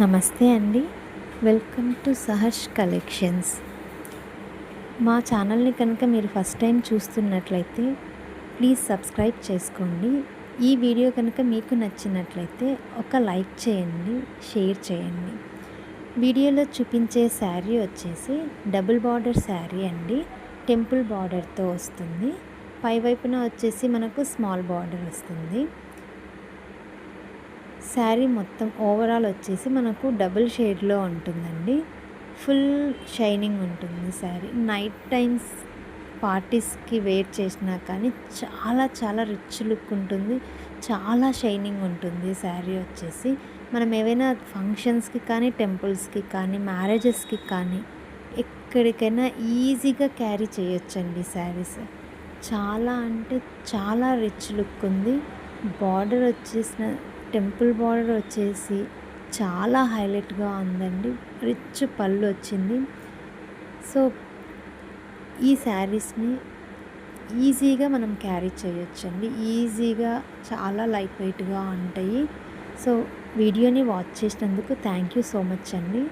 నమస్తే అండి. Welcome to Saharsh collections. మా ఛానల్ని కనుక మీరు ఫస్ట్ టైం చూస్తున్నట్లయితే ప్లీజ్ సబ్స్క్రైబ్ చేసుకోండి. ఈ వీడియో కనుక మీకు నచ్చినట్లయితే ఒక లైక్ చేయండి, షేర్ చేయండి. వీడియోలో చూపించే శారీ వచ్చేసి డబుల్ బార్డర్ శారీ అండి. టెంపుల్ బార్డర్తో వస్తుంది. పై వైపున వచ్చేసి మనకు స్మాల్ బార్డర్ వస్తుంది. శారీ మొత్తం ఓవరాల్ వచ్చేసి మనకు డబుల్ షేడ్లో ఉంటుందండి. ఫుల్ షైనింగ్ ఉంటుంది శారీ. నైట్ టైమ్స్ పార్టీస్కి వేర్ చేసినా కానీ చాలా చాలా రిచ్ లుక్ ఉంటుంది. చాలా షైనింగ్ ఉంటుంది శారీ వచ్చేసి. మనం ఏవైనా ఫంక్షన్స్కి కానీ, టెంపుల్స్కి కానీ, మ్యారేజెస్కి కానీ ఎక్కడికైనా ఈజీగా క్యారీ చేయొచ్చండి శారీస్. చాలా అంటే చాలా రిచ్ లుక్ ఉంది. బార్డర్ వచ్చేసిన టెంపుల్ బార్డర్ వచ్చేసి చాలా హైలైట్గా ఉందండి. రిచ్ పళ్ళు వచ్చింది. సో ఈ శారీస్ని ఈజీగా మనం క్యారీ చేయొచ్చండి. ఈజీగా చాలా లైట్ వెయిట్గా ఉంటాయి. సో వీడియోని వాచ్ చేసినందుకు థ్యాంక్ యూ సో మచ్ అండి.